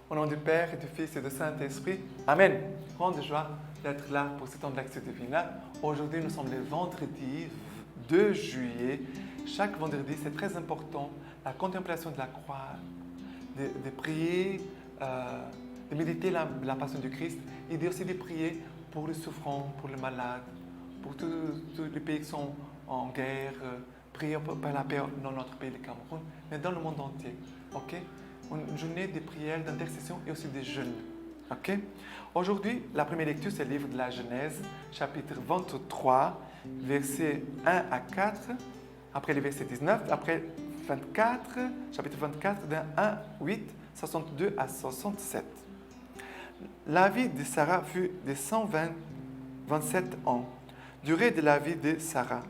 Au nom du Père et du Fils et du Saint-Esprit, Amen. Grande joie d'être là pour ce temps de l'action divine-là. Aujourd'hui, nous sommes le vendredi 2 juillet. Chaque vendredi, c'est très important, la contemplation de la croix, de prier, de méditer la passion du Christ et aussi de prier pour les souffrants, pour les malades, pour tous les pays qui sont en guerre, prier pour la paix dans notre pays, le Cameroun, mais dans le monde entier. Ok? Une journée de prière, d'intercession et aussi de jeûne. Okay? Aujourd'hui, la première lecture, c'est le livre de la Genèse, chapitre 23, versets 1 à 4, après le verset 19, après 24, chapitre 24, de 1 à 8, 62 à 67. La vie de Sarah fut de 127 ans, durée de la vie de Sarah.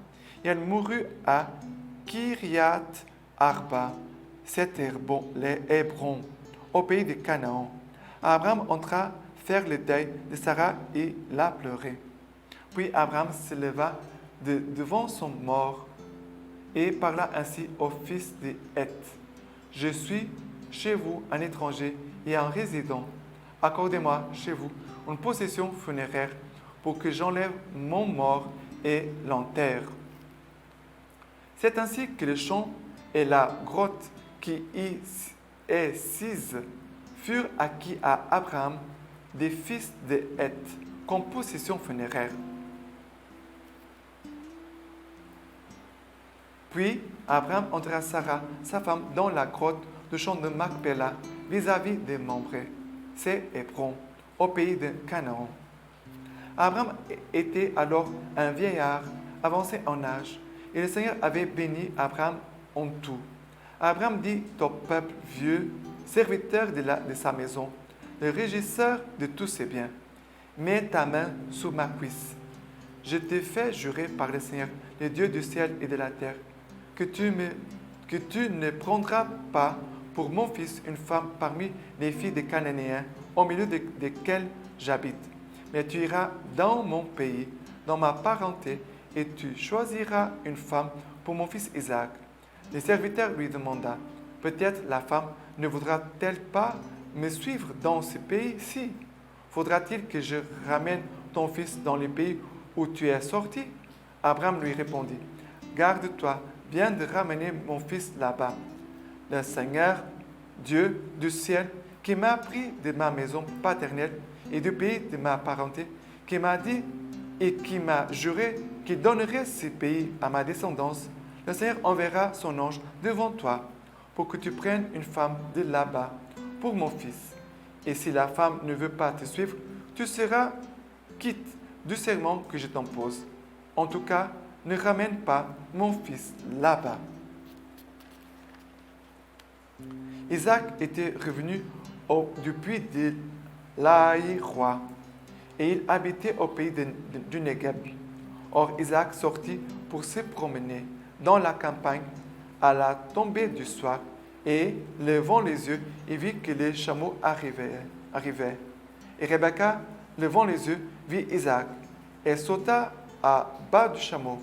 Et elle mourut à Kiriath Arba, c'est Hébron, au pays de Canaan. Abraham entra faire le deuil de Sarah et la pleurait. Puis Abraham se leva devant son mort et parla ainsi au fils de Heth. Je suis chez vous un étranger et un résident. Accordez-moi chez vous une possession funéraire pour que j'enlève mon mort et l'enterre. C'est ainsi que le champ et la grotte qui y est sise furent acquis à Abraham des fils de Heth comme possession funéraire. Puis Abraham entra Sarah, sa femme, dans la grotte du champ de Macpéla, vis-à-vis de Mamré, c'est Hébron, au pays de Canaan. Abraham était alors un vieillard avancé en âge, et le Seigneur avait béni Abraham en tout. Abraham dit au peuple vieux, serviteur de sa maison, le régisseur de tous ses biens, mets ta main sous ma cuisse. Je te fais jurer par le Seigneur, le Dieu du ciel et de la terre, que tu ne prendras pas pour mon fils une femme parmi les filles des Cananéens, au milieu desquelles j'habite. Mais tu iras dans mon pays, dans ma parenté, et tu choisiras une femme pour mon fils Isaac. Le serviteur lui demanda, peut-être la femme ne voudra-t-elle pas me suivre dans ce pays-ci? Faudra-t-il que je ramène ton fils dans le pays où tu es sorti? Abraham lui répondit, garde-toi bien de ramener mon fils là-bas. Le Seigneur, Dieu du ciel, qui m'a pris de ma maison paternelle et du pays de ma parenté, qui m'a dit et qui m'a juré qu'il donnerait ce pays à ma descendance, le Seigneur enverra son ange devant toi pour que tu prennes une femme de là-bas pour mon fils. Et si la femme ne veut pas te suivre, tu seras quitte du serment que je t'impose. En tout cas, ne ramène pas mon fils là-bas. Isaac était revenu du puits de l'Aï-Roi et il habitait au pays du Negev. Or, Isaac sortit pour se promener dans la campagne à la tombée du soir et, levant les yeux, il vit que les chameaux arrivaient. Et Rebecca, levant les yeux, vit Isaac. Elle sauta à bas du chameau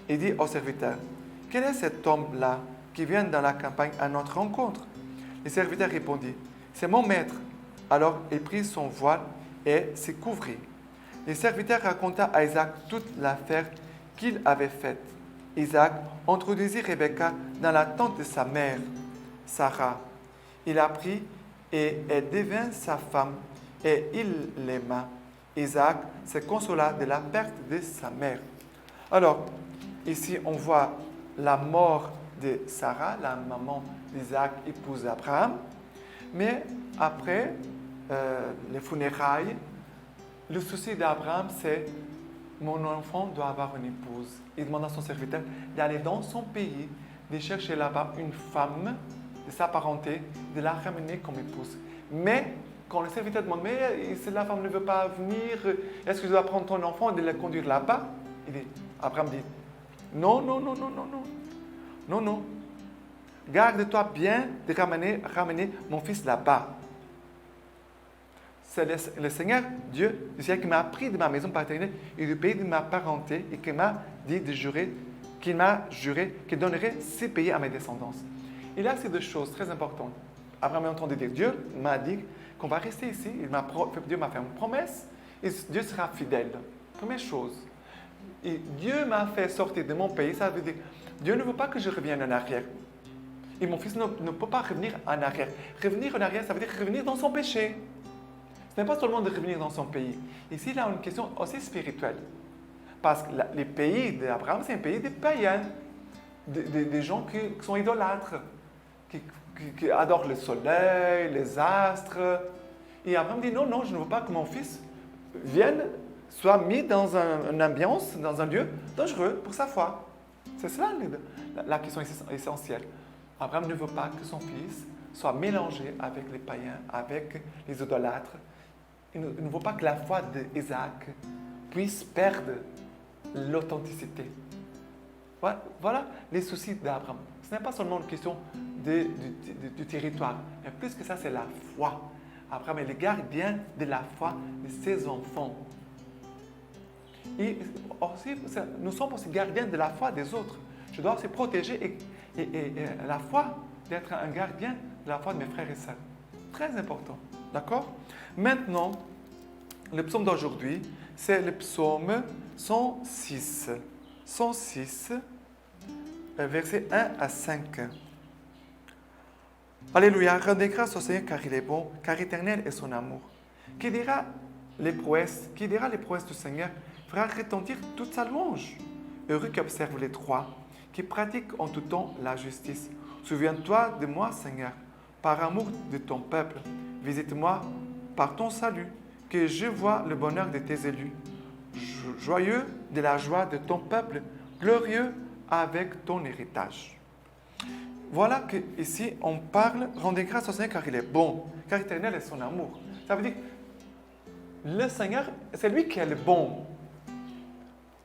et dit au serviteur, « Quel est cet homme-là qui vient dans la campagne à notre rencontre ?» Le serviteur répondit, « C'est mon maître. » Alors il prit son voile et se couvrit. Le serviteur raconta à Isaac toute l'affaire qu'il avait faite. Isaac introduisit Rebecca dans la tente de sa mère, Sarah. Il la prit et elle devint sa femme et il l'aima. Isaac se consola de la perte de sa mère. Alors, ici on voit la mort de Sarah, la maman d'Isaac, épouse d'Abraham. Mais après les funérailles, le souci d'Abraham, c'est mon enfant doit avoir une épouse. Il demande à son serviteur d'aller dans son pays, de chercher là-bas une femme de sa parenté, de la ramener comme épouse. Mais quand le serviteur demande, mais si la femme ne veut pas venir, est-ce que je dois prendre ton enfant et de la conduire là-bas? Abraham dit, non, non, non, non, non, non, non, non. Garde-toi bien de ramener mon fils là-bas. C'est le Seigneur, Dieu du ciel, qui m'a pris de ma maison paternelle et du pays de ma parenté et qui m'a dit de jurer, qu'il m'a juré qu'il donnerait ces pays à mes descendants. Il y a ces deux choses très importantes. Abraham est en train de dire, Dieu m'a dit qu'on va rester ici. Dieu m'a fait une promesse et Dieu sera fidèle. Première chose. Et Dieu m'a fait sortir de mon pays. Ça veut dire, Dieu ne veut pas que je revienne en arrière. Et mon fils ne peut pas revenir en arrière. Revenir en arrière, ça veut dire revenir dans son péché. Ce n'est pas seulement de revenir dans son pays. Ici, il y a une question aussi spirituelle. Parce que les pays d'Abraham, c'est un pays des païens, des gens qui sont idolâtres, qui adorent le soleil, les astres. Et Abraham dit, non, non, je ne veux pas que mon fils vienne, soit mis dans une ambiance, dans un lieu dangereux pour sa foi. C'est cela la question essentielle. Abraham ne veut pas que son fils soit mélangé avec les païens, avec les idolâtres. Il ne veut pas que la foi d'Isaac puisse perdre l'authenticité. Voilà les soucis d'Abraham. Ce n'est pas seulement une question du territoire, mais plus que ça, c'est la foi. Abraham est le gardien de la foi de ses enfants. Et aussi, nous sommes aussi gardiens de la foi des autres. Je dois aussi protéger et la foi d'être un gardien de la foi de mes frères et sœurs. Très important. D'accord? Maintenant, le psaume d'aujourd'hui, c'est le psaume 106. 106, versets 1 à 5. Alléluia, rendez grâce au Seigneur car il est bon, car éternel est son amour. Qui dira les prouesses du Seigneur fera retentir toute sa louange. Heureux qui observe les droits, qui pratique en tout temps la justice. Souviens-toi de moi, Seigneur, par amour de ton peuple. Visite-moi par ton salut, que je vois le bonheur de tes élus. Joyeux de la joie de ton peuple, glorieux avec ton héritage. Voilà qu'ici, on parle, rendez grâce au Seigneur car il est bon, car éternel est son amour. Ça veut dire, le Seigneur, c'est lui qui est le bon.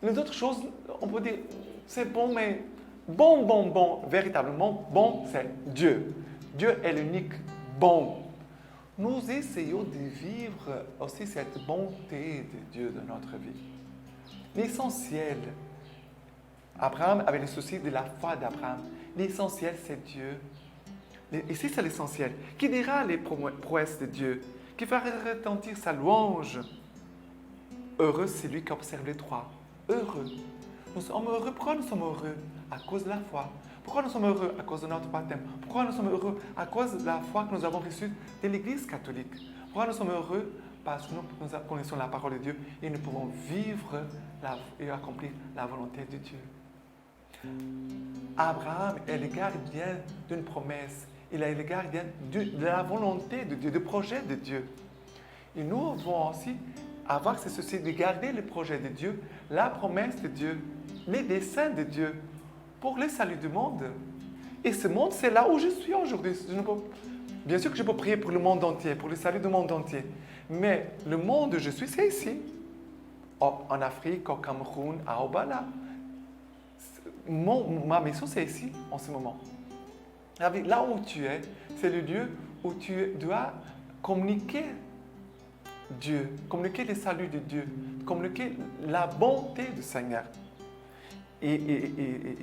Les autres choses, on peut dire, c'est bon, mais bon, véritablement bon, c'est Dieu. Dieu est l'unique bon. Nous essayons de vivre aussi cette bonté de Dieu dans notre vie. L'essentiel, Abraham avait le souci de la foi d'Abraham. L'essentiel, c'est Dieu. Ici, c'est l'essentiel. Qui dira les prouesses de Dieu? Qui fera retentir sa louange? Heureux, c'est lui qui observe les trois. Heureux. Nous sommes heureux. Pourquoi nous sommes heureux? À cause de la foi. Pourquoi nous sommes heureux? À cause de notre baptême. Pourquoi nous sommes heureux? À cause de la foi que nous avons reçue de l'Église catholique. Pourquoi nous sommes heureux? Parce que nous connaissons la parole de Dieu et nous pouvons vivre et accomplir la volonté de Dieu. Abraham est le gardien d'une promesse. Il est le gardien de la volonté de Dieu, du projet de Dieu. Et nous devons aussi avoir ce souci de garder le projet de Dieu, la promesse de Dieu, les desseins de Dieu pour le salut du monde. Et ce monde, c'est là où je suis aujourd'hui. Bien sûr que je peux prier pour le monde entier, pour le salut du monde entier. Mais le monde où je suis, c'est ici. En Afrique, au Cameroun, à Obala. Ma mission, c'est ici, en ce moment. Là où tu es, c'est le lieu où tu dois communiquer Dieu, communiquer le salut de Dieu, communiquer la bonté du Seigneur. Et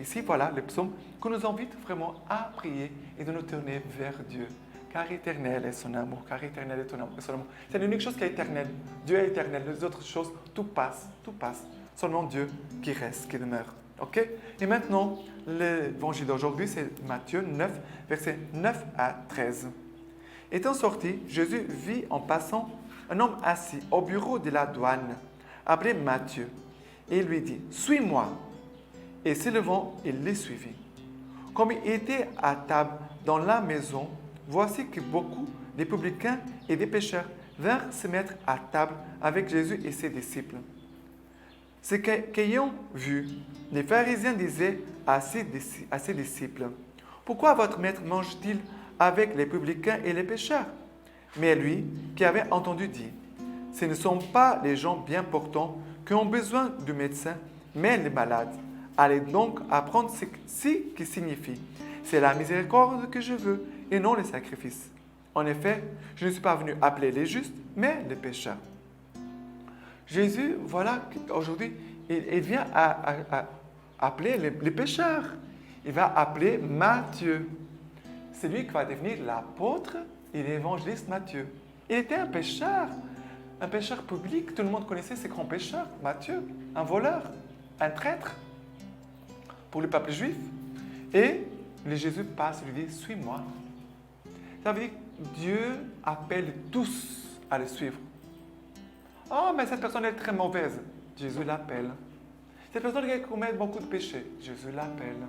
ici, voilà le psaume qui nous invite vraiment à prier et de nous tourner vers Dieu. Car éternel est son amour, car éternel est son amour. C'est l'unique chose qui est éternelle. Dieu est éternel. Les autres choses, tout passe, tout passe. Seulement Dieu qui reste, qui demeure. OK? Et maintenant, l'évangile d'aujourd'hui, c'est Matthieu 9, versets 9 à 13. Étant sorti, Jésus vit en passant un homme assis au bureau de la douane, appelé Matthieu, et il lui dit, « Suis-moi » et s'élevant, il les suivit. Comme il était à table dans la maison, voici que beaucoup des publicains et des pécheurs vinrent se mettre à table avec Jésus et ses disciples. Ce qu'ayant vu, les pharisiens disaient à ses disciples, « Pourquoi votre maître mange-t-il avec les publicains et les pécheurs ?» Mais lui, qui avait entendu, dit, « Ce ne sont pas les gens bien portants qui ont besoin du médecin, mais les malades. Allez donc apprendre ce qui signifie, c'est la miséricorde que je veux et non les sacrifices. En effet, je ne suis pas venu appeler les justes, mais les pécheurs. » Jésus, voilà, aujourd'hui, il vient à appeler les pécheurs. Il va appeler Matthieu. c'est lui qui va devenir l'apôtre et l'évangéliste Matthieu. Il était un pécheur public. Tout le monde connaissait ces grands pécheurs. Matthieu, un voleur, un traître pour le peuple juif. Et Jésus passe et lui dit, suis-moi. Ça veut dire que Dieu appelle tous à le suivre. Oh, mais cette personne est très mauvaise. Jésus l'appelle. Cette personne qui commet beaucoup de péchés. Jésus l'appelle.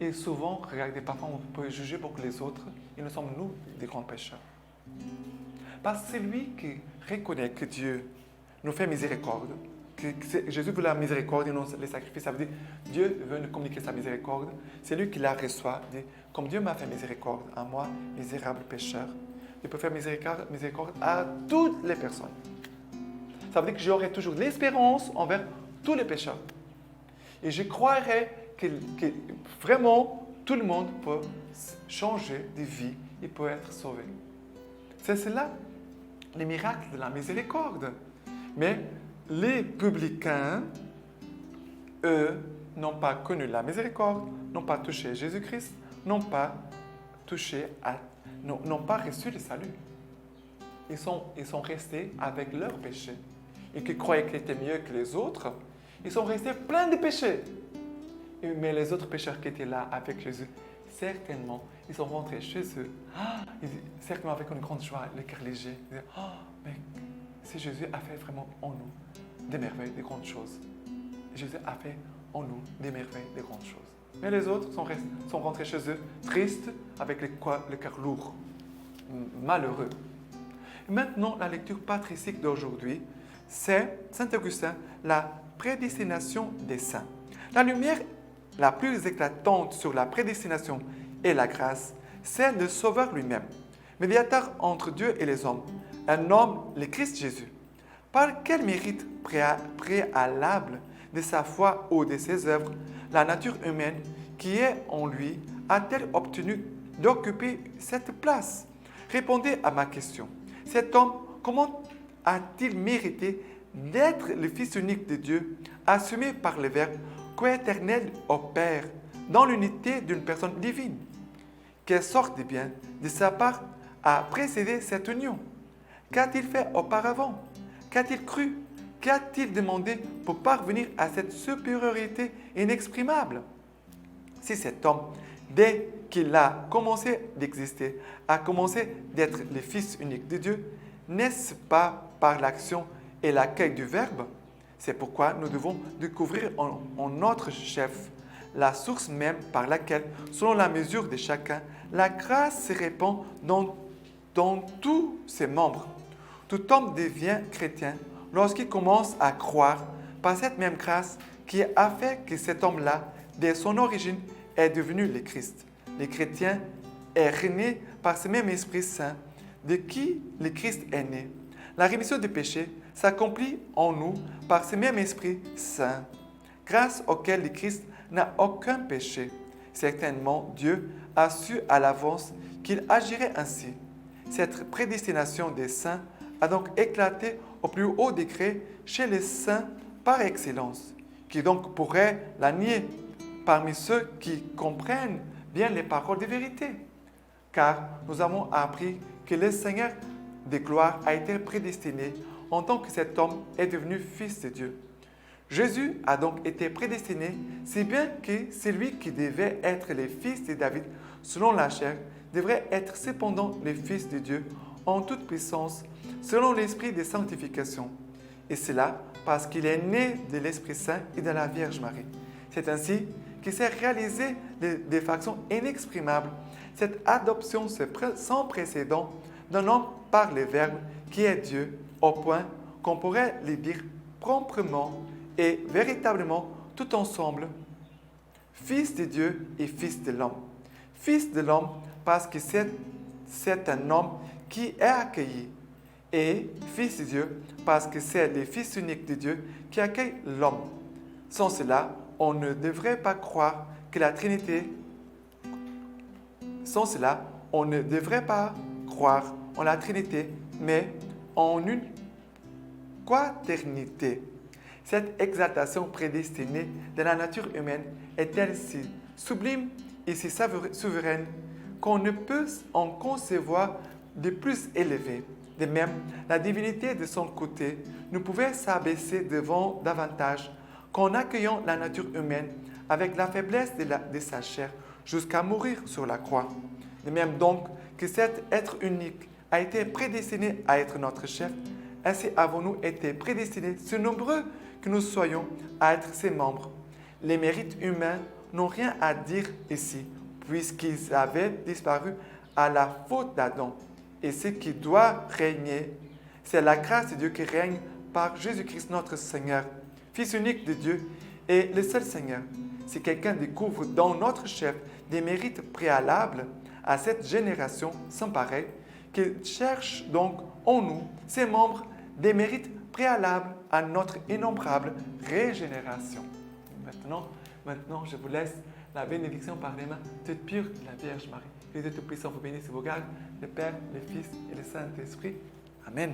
Et souvent, regardez, parfois on peut juger beaucoup les autres. Et nous sommes, nous, des grands pécheurs. Parce que c'est lui qui reconnaît que Dieu nous fait miséricorde. Que Jésus veut la miséricorde et non les sacrifices. Ça veut dire Dieu veut nous communiquer sa miséricorde. C'est lui qui la reçoit. Dit, comme Dieu m'a fait miséricorde à moi, misérable pécheur, il peut faire miséricorde à toutes les personnes. Ça veut dire que j'aurai toujours l'espérance envers tous les pécheurs. Et je croirais que vraiment tout le monde peut changer de vie et peut être sauvé. C'est cela, les miracles de la miséricorde. Mais les publicains, eux, n'ont pas connu la miséricorde, n'ont pas touché Jésus-Christ, n'ont pas reçu le salut. Ils sont restés avec leurs péchés. Et qui croyaient qu'ils étaient mieux que les autres, ils sont restés pleins de péchés. Mais les autres pécheurs qui étaient là avec Jésus, certainement, ils sont rentrés chez eux. Certainement avec une grande joie, le cœur léger. Ils disaient, mais si Jésus a fait vraiment en nous des merveilles, des grandes choses. Jésus a fait en nous des merveilles, des grandes choses. Mais les autres sont rentrés chez eux tristes, avec le cœur lourd, malheureux. Et maintenant, la lecture patristique d'aujourd'hui, c'est Saint Augustin, la prédestination des saints. La lumière la plus éclatante sur la prédestination et la grâce, c'est le Sauveur lui-même, médiateur entre Dieu et les hommes, un homme, le Christ Jésus. Par quel mérite préalable de sa foi ou de ses œuvres, la nature humaine qui est en lui a-t-elle obtenu d'occuper cette place? Répondez à ma question. Cet homme, comment a-t-il mérité d'être le Fils unique de Dieu, assumé par le Verbe, coéternel au Père, dans l'unité d'une personne divine? Quelle sorte de bien de sa part a précédé cette union? Qu'a-t-il fait auparavant? Qu'a-t-il cru? Qu'a-t-il demandé pour parvenir à cette supériorité inexprimable? Si cet homme, dès qu'il a commencé d'exister, a commencé d'être le Fils unique de Dieu, n'est-ce pas par l'action et l'accueil du Verbe? C'est pourquoi nous devons découvrir en notre chef la source même par laquelle, selon la mesure de chacun, la grâce se répand dans tous ses membres. Tout homme devient chrétien lorsqu'il commence à croire par cette même grâce qui a fait que cet homme-là, dès son origine, est devenu le Christ. Le chrétien est né par ce même Esprit Saint de qui le Christ est né. La rémission des péchés s'accomplit en nous par ce même Esprit Saint, grâce auquel le Christ n'a aucun péché. Certainement, Dieu a su à l'avance qu'il agirait ainsi. Cette prédestination des saints a donc éclaté au plus haut degré chez les saints par excellence. Qui donc pourrait la nier parmi ceux qui comprennent bien les paroles de vérité? Car nous avons appris que le Seigneur de gloire a été prédestiné en tant que cet homme est devenu fils de Dieu. Jésus a donc été prédestiné, si bien que celui qui devait être le fils de David selon la chair devrait être cependant le fils de Dieu en toute puissance, selon l'esprit de sanctification. Et cela parce qu'il est né de l'Esprit Saint et de la Vierge Marie. C'est ainsi qu'il s'est réalisé de façon inexprimable cette adoption sans précédent d'un homme par le Verbe qui est Dieu, au point qu'on pourrait le dire proprement et véritablement tout ensemble, Fils de Dieu et Fils de l'homme. Fils de l'homme parce que c'est un homme qui est accueilli, et Fils de Dieu parce que c'est le Fils unique de Dieu qui accueille l'homme. Sans cela, on ne devrait pas croire que la Trinité. Sans cela, on ne devrait pas croire en la Trinité, mais en une quaternité. Cette exaltation prédestinée de la nature humaine est-elle si sublime et si souveraine qu'on ne peut en concevoir de plus élevé. De même, la divinité de son côté ne pouvait s'abaisser devant davantage qu'en accueillant la nature humaine avec la faiblesse de sa chair jusqu'à mourir sur la croix. De même donc que cet être unique a été prédestiné à être notre chef, ainsi avons-nous été prédestinés, si nombreux que nous soyons, à être ses membres. Les mérites humains n'ont rien à dire ici, puisqu'ils avaient disparu à la faute d'Adam. Et ce qui doit régner, c'est la grâce de Dieu qui règne par Jésus-Christ notre Seigneur, Fils unique de Dieu et le seul Seigneur. Si quelqu'un découvre dans notre chef des mérites préalables à cette génération sans pareil, qu'il cherche donc en nous, ses membres, des mérites préalables à notre innombrable régénération. Maintenant, je vous laisse la bénédiction par les mains toute pure de la Vierge Marie. Que Dieu Tout-Puissant vous bénisse et vous garde, le Père, le Fils et le Saint-Esprit. Amen.